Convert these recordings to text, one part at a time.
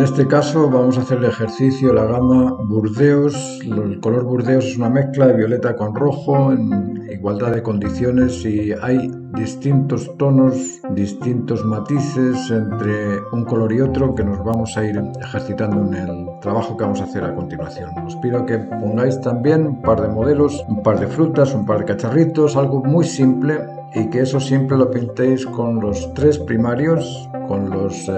este caso vamos a hacer el ejercicio, la gama Burdeos. El color Burdeos es una mezcla de violeta con rojo en igualdad de condiciones y hay distintos tonos, distintos matices entre un color y otro que nos vamos a ir ejercitando en el trabajo que vamos a hacer a continuación. Os pido que pongáis también un par de modelos, un par de frutas, un par de cacharritos, algo muy simple, y que eso siempre lo pintéis con los tres primarios, con los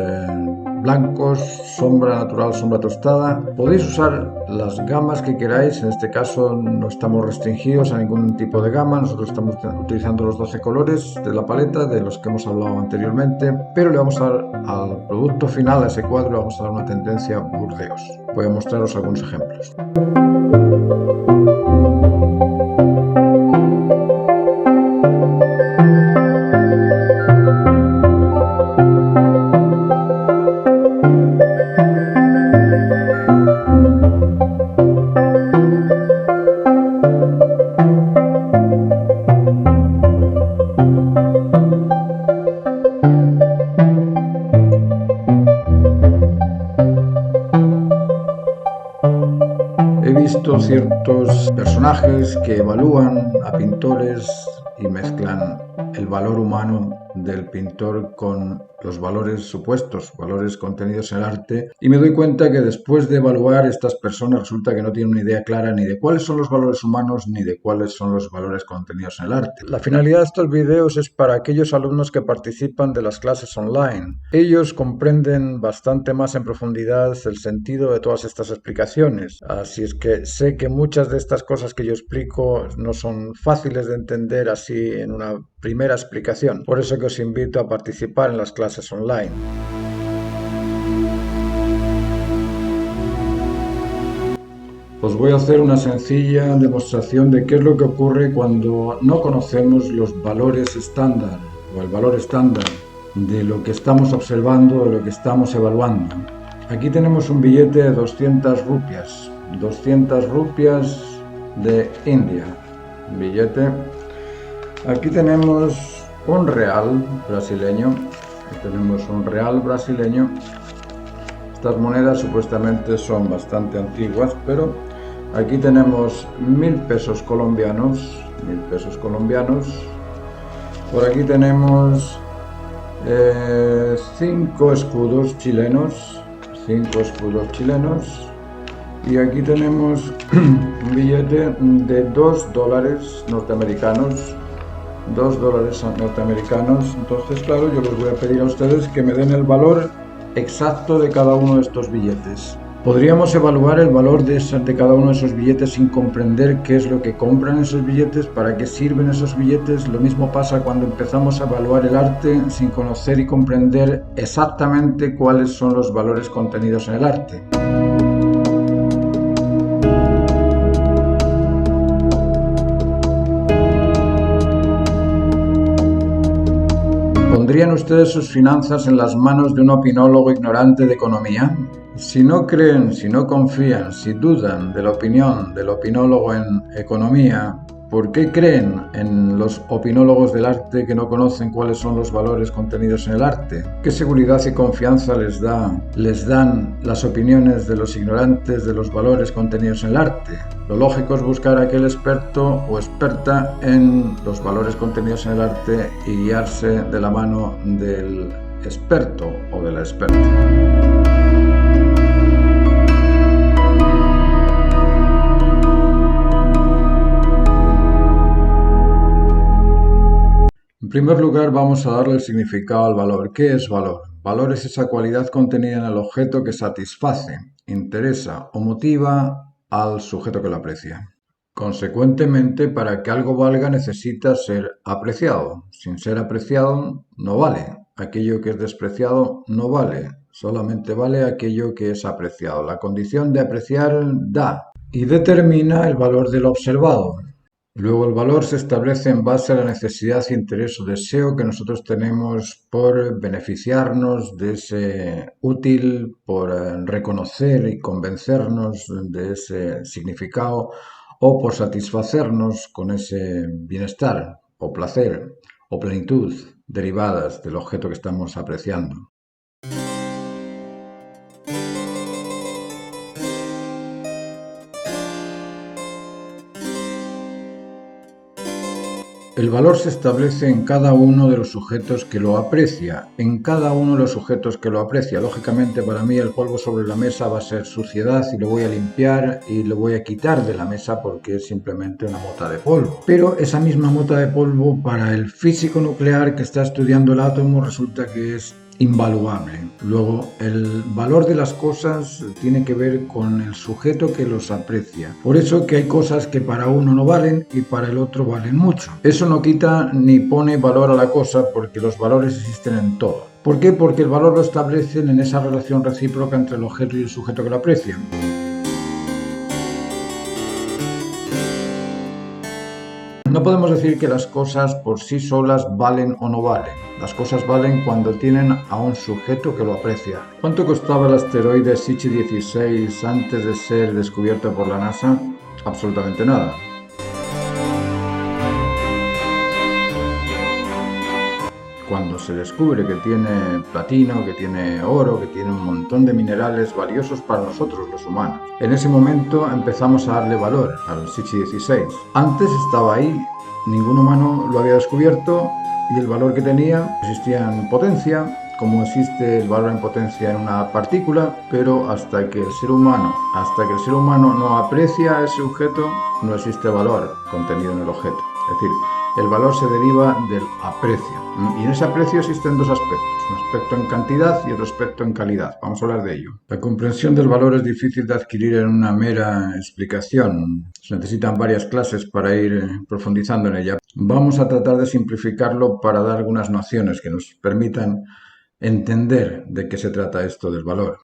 blancos, sombra natural, sombra tostada. Podéis usar las gamas que queráis, en este caso no estamos restringidos a ningún tipo de gama, nosotros estamos utilizando los 12 colores de la paleta de los que hemos hablado anteriormente, pero le vamos a dar al producto final, a ese cuadro, le vamos a dar una tendencia Burdeos. Voy a mostraros algunos ejemplos. He visto ciertos personajes que evalúan a pintores y mezclan el valor humano del pintor con los valores supuestos, valores contenidos en el arte, y me doy cuenta que después de evaluar, estas personas resulta que no tienen una idea clara ni de cuáles son los valores humanos ni de cuáles son los valores contenidos en el arte. La finalidad de estos vídeos es para aquellos alumnos que participan de las clases online. Ellos comprenden bastante más en profundidad el sentido de todas estas explicaciones, así es que sé que muchas de estas cosas que yo explico no son fáciles de entender así en una primera explicación. Por eso que os invito a participar en las clases online. Os voy a hacer una sencilla demostración de qué es lo que ocurre cuando no conocemos los valores estándar o el valor estándar de lo que estamos observando, de lo que estamos evaluando. Aquí tenemos un billete de 200 rupias de India, billete. Aquí tenemos un real brasileño, Estas monedas supuestamente son bastante antiguas, pero aquí tenemos 1000 pesos colombianos, Por aquí tenemos 5 escudos chilenos, y aquí tenemos un billete de $2 norteamericanos. Entonces, claro, yo les voy a pedir a ustedes que me den el valor exacto de cada uno de estos billetes. Podríamos evaluar el valor de cada uno de esos billetes sin comprender qué es lo que compran esos billetes, para qué sirven esos billetes. Lo mismo pasa cuando empezamos a evaluar el arte sin conocer y comprender exactamente cuáles son los valores contenidos en el arte. ¿Pondrían ustedes sus finanzas en las manos de un opinólogo ignorante de economía? Si no creen, si no confían, si dudan de la opinión del opinólogo en economía, ¿por qué creen en los opinólogos del arte que no conocen cuáles son los valores contenidos en el arte? ¿Qué seguridad y confianza les dan las opiniones de los ignorantes de los valores contenidos en el arte? Lo lógico es buscar a aquel experto o experta en los valores contenidos en el arte y guiarse de la mano del experto o de la experta. En primer lugar, vamos a darle el significado al valor. ¿Qué es valor? Valor es esa cualidad contenida en el objeto que satisface, interesa o motiva al sujeto que lo aprecia. Consecuentemente, para que algo valga necesita ser apreciado. Sin ser apreciado, no vale. Aquello que es despreciado no vale. Solamente vale aquello que es apreciado. La condición de apreciar da y determina el valor de lo observado. Luego el valor se establece en base a la necesidad, interés o deseo que nosotros tenemos por beneficiarnos de ese útil, por reconocer y convencernos de ese significado o por satisfacernos con ese bienestar o placer o plenitud derivadas del objeto que estamos apreciando. El valor se establece en cada uno de los sujetos que lo aprecia, Lógicamente, para mí el polvo sobre la mesa va a ser suciedad y lo voy a limpiar y lo voy a quitar de la mesa porque es simplemente una mota de polvo. Pero esa misma mota de polvo para el físico nuclear que está estudiando el átomo resulta que es invaluable. Luego, el valor de las cosas tiene que ver con el sujeto que los aprecia. Por eso que hay cosas que para uno no valen y para el otro valen mucho. Eso no quita ni pone valor a la cosa, porque los valores existen en todo. ¿Por qué? Porque el valor lo establecen en esa relación recíproca entre el objeto y el sujeto que lo aprecian. No podemos decir que las cosas por sí solas valen o no valen. Las cosas valen cuando tienen a un sujeto que lo aprecia. ¿Cuánto costaba el asteroide Syzygy-16 antes de ser descubierto por la NASA? Absolutamente nada. Cuando se descubre que tiene platino, que tiene oro, que tiene un montón de minerales valiosos para nosotros los humanos, en ese momento empezamos a darle valor al Syzygy-16. Antes estaba ahí, ningún humano lo había descubierto y el valor que tenía existía en potencia, como existe el valor en potencia en una partícula, pero hasta que el ser humano no aprecia a ese objeto, no existe valor contenido en el objeto. Es decir, el valor se deriva del aprecio. Y en ese aprecio existen dos aspectos, un aspecto en cantidad y otro aspecto en calidad. Vamos a hablar de ello. La comprensión del valor es difícil de adquirir en una mera explicación. Se necesitan varias clases para ir profundizando en ella. Vamos a tratar de simplificarlo para dar algunas nociones que nos permitan entender de qué se trata esto del valor.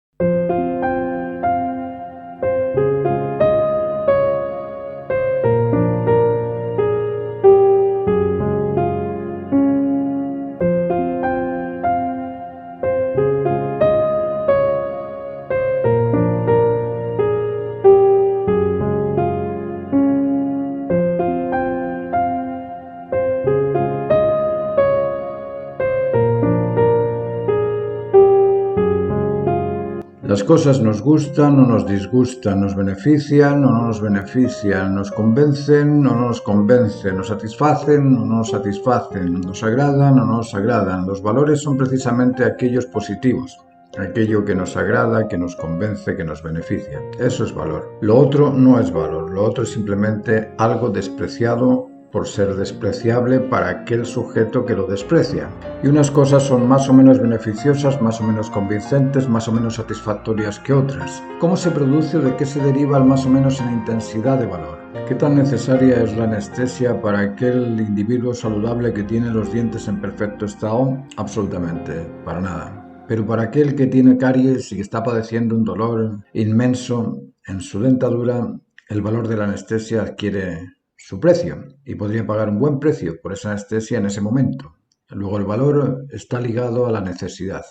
Las cosas nos gustan o nos disgustan, nos benefician o no nos benefician, nos convencen o no nos convencen, nos satisfacen o no nos satisfacen, nos agradan o no nos agradan. Los valores son precisamente aquellos positivos, aquello que nos agrada, que nos convence, que nos beneficia. Eso es valor. Lo otro no es valor, lo otro es simplemente algo despreciado por ser despreciable para aquel sujeto que lo desprecia. Y unas cosas son más o menos beneficiosas, más o menos convincentes, más o menos satisfactorias que otras. ¿Cómo se produce o de qué se deriva el más o menos en intensidad de valor? ¿Qué tan necesaria es la anestesia para aquel individuo saludable que tiene los dientes en perfecto estado? Absolutamente, para nada. Pero para aquel que tiene caries y que está padeciendo un dolor inmenso en su dentadura, el valor de la anestesia adquiere su precio y podría pagar un buen precio por esa anestesia en ese momento. Luego el valor está ligado a la necesidad.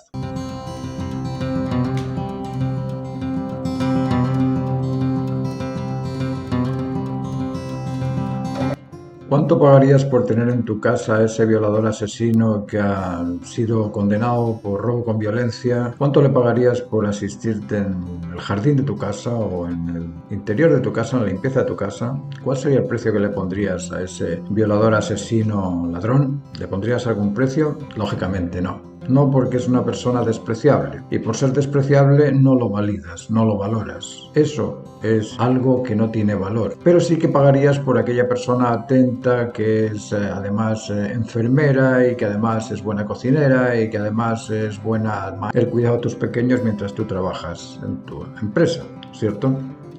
¿Cuánto pagarías por tener en tu casa a ese violador asesino que ha sido condenado por robo con violencia? ¿Cuánto le pagarías por asistirte en el jardín de tu casa o en el interior de tu casa, en la limpieza de tu casa? ¿Cuál sería el precio que le pondrías a ese violador asesino ladrón? ¿Le pondrías algún precio? Lógicamente no. No, porque es una persona despreciable. Y por ser despreciable no lo validas, no lo valoras. Eso es algo que no tiene valor. Pero sí que pagarías por aquella persona atenta que es además enfermera y que además es buena cocinera y que además es buena el cuidado de tus pequeños mientras tú trabajas en tu empresa, ¿cierto?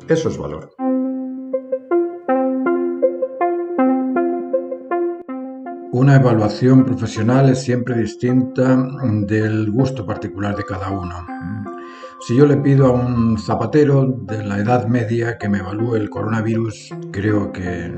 Eso es valor. Una evaluación profesional es siempre distinta del gusto particular de cada uno. Si yo le pido a un zapatero de la Edad Media que me evalúe el coronavirus, creo que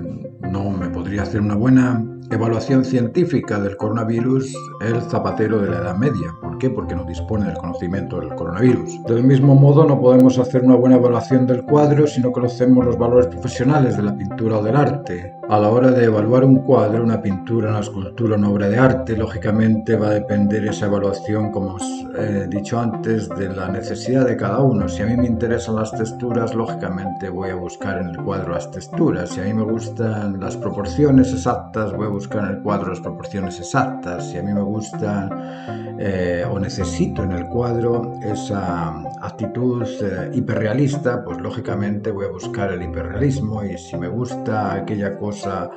no me podría hacer una buena evaluación científica del coronavirus el zapatero de la Edad Media. ¿Por qué? Porque no dispone del conocimiento del coronavirus. Del mismo modo, no podemos hacer una buena evaluación del cuadro si no conocemos los valores profesionales de la pintura o del arte. A la hora de evaluar un cuadro, una pintura, una escultura, una obra de arte, lógicamente va a depender esa evaluación, como os he dicho antes, de la necesidad de cada uno. Si a mí me interesan las texturas, lógicamente voy a buscar en el cuadro las texturas. Si a mí me gustan las proporciones exactas, voy a buscar buscar en el cuadro las proporciones exactas. Si a mí me gusta o necesito en el cuadro esa actitud hiperrealista, pues lógicamente voy a buscar el hiperrealismo, y si me gusta aquella cosa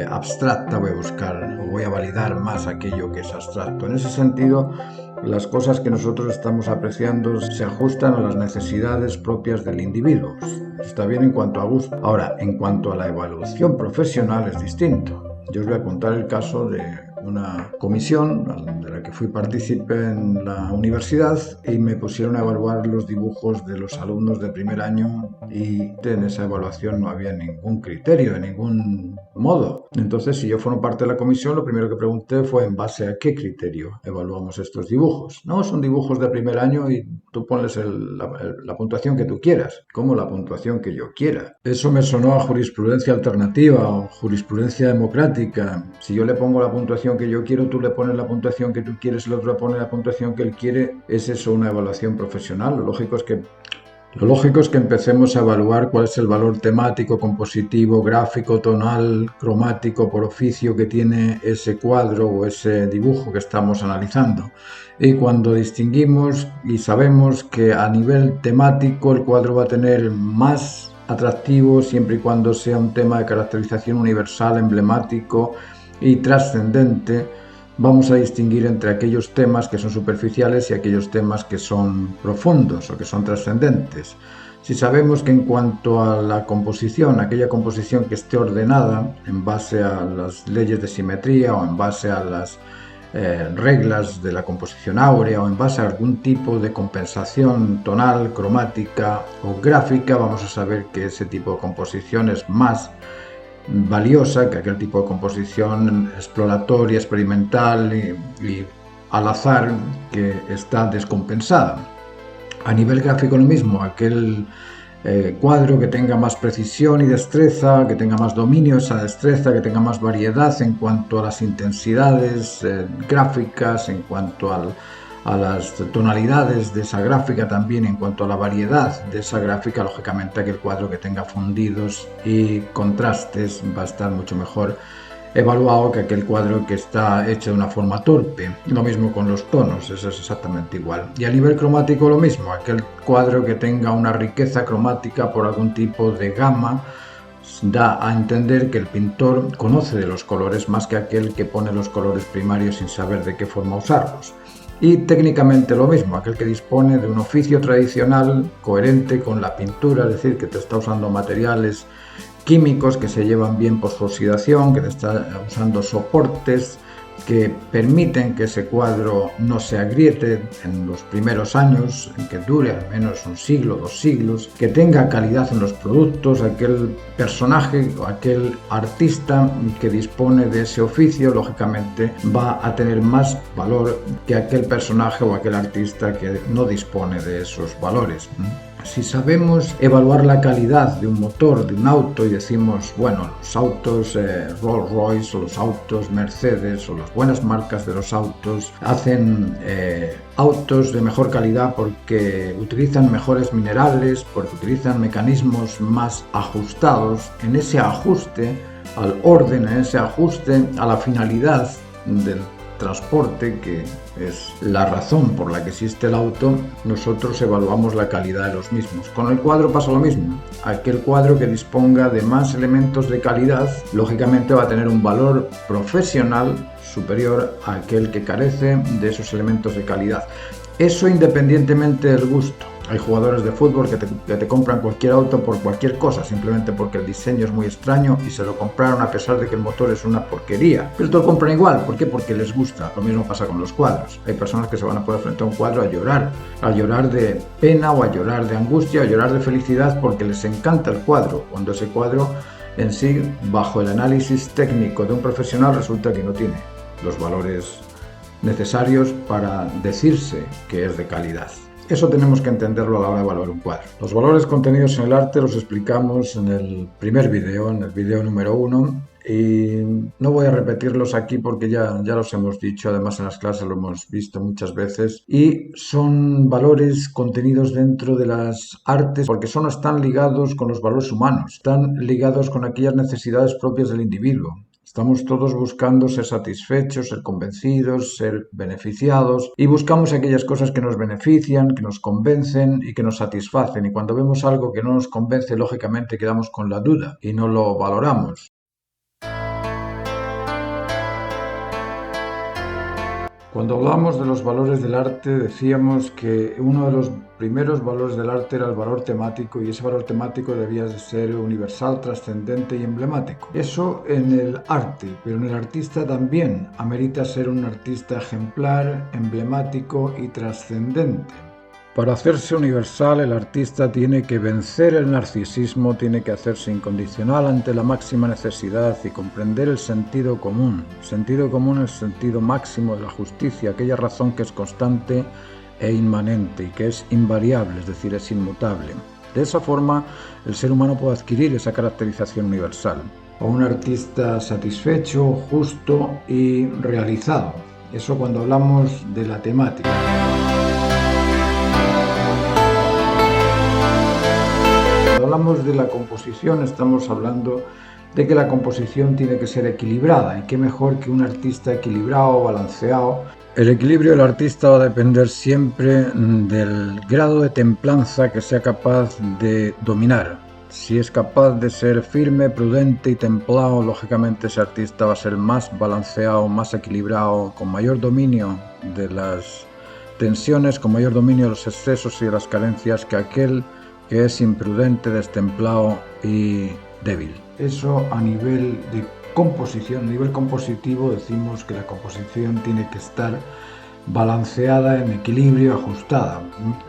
abstracta, voy a buscar o voy a validar más aquello que es abstracto. En ese sentido, las cosas que nosotros estamos apreciando se ajustan a las necesidades propias del individuo. Está bien en cuanto a gusto. Ahora, en cuanto a la evaluación profesional es distinto. Yo os voy a contar el caso de una comisión de la que fui partícipe en la universidad, y me pusieron a evaluar los dibujos de los alumnos de primer año, y en esa evaluación no había ningún criterio de ningún modo. Entonces, si yo formo parte de la comisión, lo primero que pregunté fue en base a qué criterio evaluamos estos dibujos. No, son dibujos de primer año y tú pones la puntuación que tú quieras. ¿Cómo la puntuación que yo quiera? Eso me sonó a jurisprudencia alternativa o jurisprudencia democrática. Si yo le pongo la puntuación que yo quiero, tú le pones la puntuación que tú quieres, el otro le pone la puntuación que él quiere. ¿Es eso una evaluación profesional? Lo lógico es que empecemos a evaluar cuál es el valor temático, compositivo, gráfico, tonal, cromático, por oficio que tiene ese cuadro o ese dibujo que estamos analizando. Y cuando distinguimos y sabemos que a nivel temático el cuadro va a tener más atractivo siempre y cuando sea un tema de caracterización universal, emblemático y trascendente, vamos a distinguir entre aquellos temas que son superficiales y aquellos temas que son profundos o que son trascendentes. Si sabemos que en cuanto a la composición, aquella composición que esté ordenada en base a las leyes de simetría o en base a las reglas de la composición áurea o en base a algún tipo de compensación tonal, cromática o gráfica, vamos a saber que ese tipo de composición es más valiosa que aquel tipo de composición exploratoria, experimental y al azar, que está descompensada. A nivel gráfico lo mismo, aquel cuadro que tenga más precisión y destreza, que tenga más dominio esa destreza, que tenga más variedad en cuanto a las intensidades gráficas, en cuanto a las tonalidades de esa gráfica, también en cuanto a la variedad de esa gráfica, lógicamente aquel cuadro que tenga fundidos y contrastes va a estar mucho mejor evaluado que aquel cuadro que está hecho de una forma torpe. Lo mismo con los tonos, eso es exactamente igual. Y a nivel cromático lo mismo, aquel cuadro que tenga una riqueza cromática por algún tipo de gama da a entender que el pintor conoce de los colores más que aquel que pone los colores primarios sin saber de qué forma usarlos. Y técnicamente lo mismo, aquel que dispone de un oficio tradicional coherente con la pintura, es decir, que te está usando materiales químicos que se llevan bien por su oxidación, que te está usando soportes que permiten que ese cuadro no se agriete en los primeros años, que dure al menos un siglo, 2 siglos, que tenga calidad en los productos. Aquel personaje o aquel artista que dispone de ese oficio, lógicamente, va a tener más valor que aquel personaje o aquel artista que no dispone de esos valores. Si sabemos evaluar la calidad de un motor, de un auto, y decimos, bueno, los autos Rolls Royce o los autos Mercedes o las buenas marcas de los autos hacen autos de mejor calidad porque utilizan mejores minerales, porque utilizan mecanismos más ajustados, en ese ajuste al orden, en ese ajuste a la finalidad del transporte, que es la razón por la que existe el auto, nosotros evaluamos la calidad de los mismos. Con el cuadro pasa lo mismo. Aquel cuadro que disponga de más elementos de calidad, lógicamente va a tener un valor profesional superior a aquel que carece de esos elementos de calidad. Eso independientemente del gusto. Hay jugadores de fútbol que te compran cualquier auto por cualquier cosa, simplemente porque el diseño es muy extraño y se lo compraron a pesar de que el motor es una porquería. Pero te lo compran igual. ¿Por qué? Porque les gusta. Lo mismo pasa con los cuadros. Hay personas que se van a poner frente a un cuadro a llorar de pena o a llorar de angustia, a llorar de felicidad porque les encanta el cuadro, cuando ese cuadro en sí, bajo el análisis técnico de un profesional, resulta que no tiene los valores necesarios para decirse que es de calidad. Eso tenemos que entenderlo a la hora de evaluar un cuadro. Los valores contenidos en el arte los explicamos en el primer vídeo, en el vídeo número 1, y no voy a repetirlos aquí porque ya los hemos dicho, además en las clases lo hemos visto muchas veces, y son valores contenidos dentro de las artes porque están ligados con los valores humanos, están ligados con aquellas necesidades propias del individuo. Estamos todos buscando ser satisfechos, ser convencidos, ser beneficiados y buscamos aquellas cosas que nos benefician, que nos convencen y que nos satisfacen. Y cuando vemos algo que no nos convence, lógicamente quedamos con la duda y no lo valoramos. Cuando hablamos de los valores del arte, decíamos que uno de los primeros valores del arte era el valor temático, y ese valor temático debía de ser universal, trascendente y emblemático. Eso en el arte, pero en el artista también amerita ser un artista ejemplar, emblemático y trascendente. Para hacerse universal, el artista tiene que vencer el narcisismo, tiene que hacerse incondicional ante la máxima necesidad y comprender el sentido común. El sentido común es el sentido máximo de la justicia, aquella razón que es constante e inmanente y que es invariable, es decir, es inmutable. De esa forma, el ser humano puede adquirir esa caracterización universal. O un artista satisfecho, justo y realizado. Eso cuando hablamos de la temática. Cuando hablamos de la composición, estamos hablando de que la composición tiene que ser equilibrada, y qué mejor que un artista equilibrado, balanceado. El equilibrio del artista va a depender siempre del grado de templanza que sea capaz de dominar. Si es capaz de ser firme, prudente y templado, lógicamente ese artista va a ser más balanceado, más equilibrado, con mayor dominio de las tensiones, con mayor dominio de los excesos y de las carencias que aquel que es imprudente, destemplado y débil. Eso a nivel de composición, a nivel compositivo decimos que la composición tiene que estar balanceada, en equilibrio, ajustada.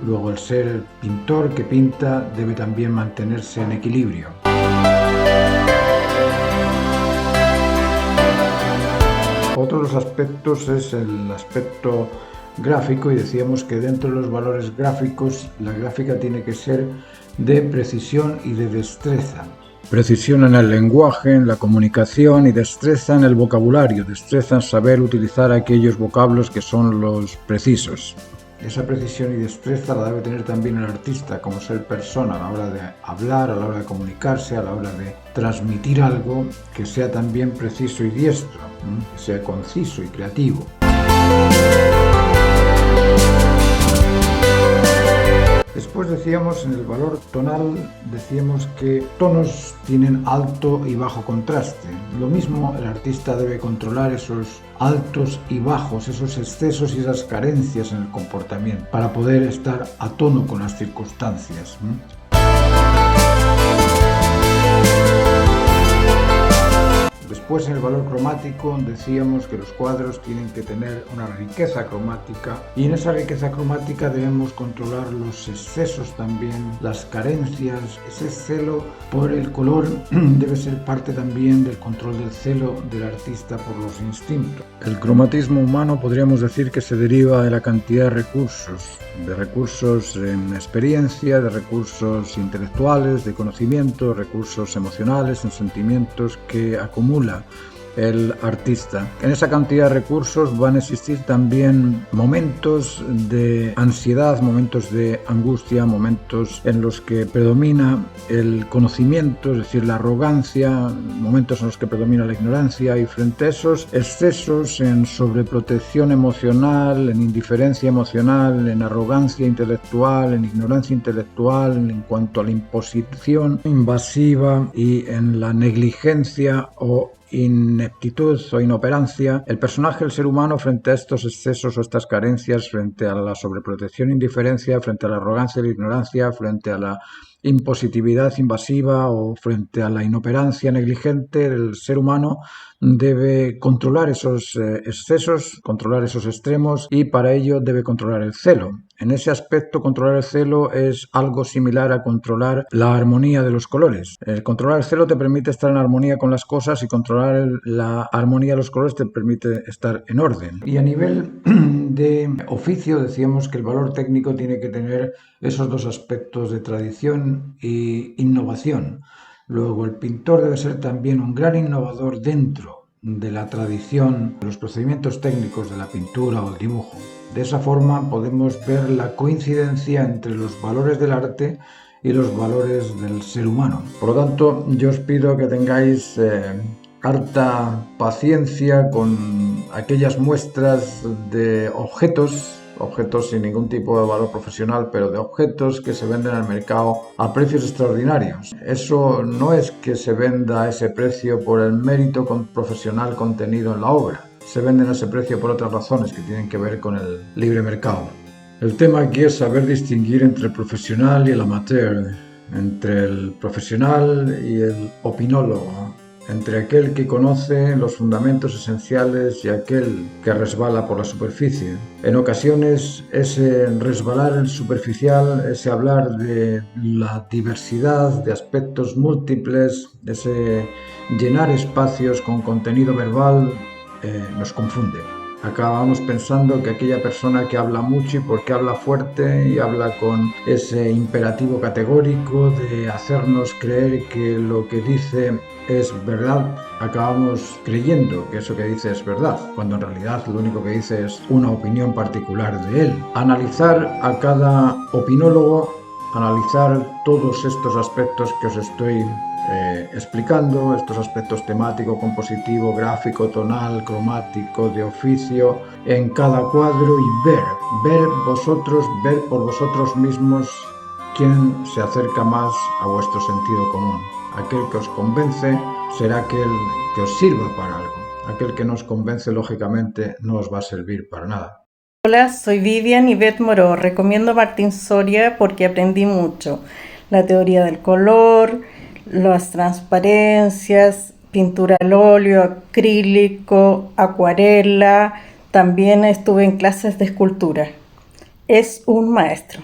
Luego el ser el pintor que pinta debe también mantenerse en equilibrio. Otro de los aspectos es el aspecto gráfico, y decíamos que dentro de los valores gráficos la gráfica tiene que ser de precisión y de destreza. Precisión en el lenguaje, en la comunicación, y destreza en el vocabulario, destreza en saber utilizar aquellos vocablos que son los precisos. Esa precisión y destreza la debe tener también el artista como ser persona a la hora de hablar, a la hora de comunicarse, a la hora de transmitir algo que sea también preciso y diestro, que sea conciso y creativo. Después decíamos en el valor tonal, decíamos que tonos tienen alto y bajo contraste. Lo mismo el artista debe controlar esos altos y bajos, esos excesos y esas carencias en el comportamiento para poder estar a tono con las circunstancias. Después, en el valor cromático, decíamos que los cuadros tienen que tener una riqueza cromática, y en esa riqueza cromática debemos controlar los excesos también, las carencias. Ese celo por el color debe ser parte también del control del celo del artista por los instintos. El cromatismo humano podríamos decir que se deriva de la cantidad de recursos en experiencia, de recursos intelectuales, de conocimiento, de recursos emocionales, en sentimientos que acumula el artista. En esa cantidad de recursos van a existir también momentos de ansiedad, momentos de angustia, momentos en los que predomina el conocimiento, es decir, la arrogancia, momentos en los que predomina la ignorancia, y frente a esos excesos en sobreprotección emocional, en indiferencia emocional, en arrogancia intelectual, en ignorancia intelectual, en cuanto a la imposición invasiva y en la negligencia o ineptitud o inoperancia, el personaje del ser humano frente a estos excesos o estas carencias, frente a la sobreprotección e indiferencia, frente a la arrogancia y la ignorancia, frente a la impositividad invasiva o frente a la inoperancia negligente, el ser humano debe controlar esos excesos, controlar esos extremos, y para ello debe controlar el celo. En ese aspecto, controlar el celo es algo similar a controlar la armonía de los colores. Controlar el celo te permite estar en armonía con las cosas, y controlar la armonía de los colores te permite estar en orden. Y a nivel de oficio decíamos que el valor técnico tiene que tener esos dos aspectos de tradición e innovación. Luego, el pintor debe ser también un gran innovador dentro de la tradición, de los procedimientos técnicos de la pintura o el dibujo. De esa forma podemos ver la coincidencia entre los valores del arte y los valores del ser humano. Por lo tanto, yo os pido que tengáis harta paciencia con aquellas muestras de objetos sin ningún tipo de valor profesional, pero de objetos que se venden al mercado a precios extraordinarios. Eso no es que se venda a ese precio por el mérito profesional contenido en la obra. Se venden a ese precio por otras razones que tienen que ver con el libre mercado. El tema aquí es saber distinguir entre el profesional y el amateur, entre el profesional y el opinólogo, entre aquel que conoce los fundamentos esenciales y aquel que resbala por la superficie. En ocasiones, ese resbalar superficial, ese hablar de la diversidad de aspectos múltiples, ese llenar espacios con contenido verbal, nos confunde. Acabamos pensando que aquella persona que habla mucho y porque habla fuerte y habla con ese imperativo categórico de hacernos creer que lo que dice es verdad, acabamos creyendo que eso que dice es verdad, cuando en realidad lo único que dice es una opinión particular de él. Analizar a cada opinólogo, analizar todos estos aspectos que os estoy explicando, estos aspectos temático, compositivo, gráfico, tonal, cromático, de oficio, en cada cuadro y ver por vosotros mismos quién se acerca más a vuestro sentido común. Aquel que os convence será aquel que os sirva para algo. Aquel que no os convence, lógicamente, no os va a servir para nada. Hola, soy Vivian Yvette Moró. Recomiendo Martín Soria porque aprendí mucho. La teoría del color, las transparencias, pintura al óleo, acrílico, acuarela. También estuve en clases de escultura. Es un maestro.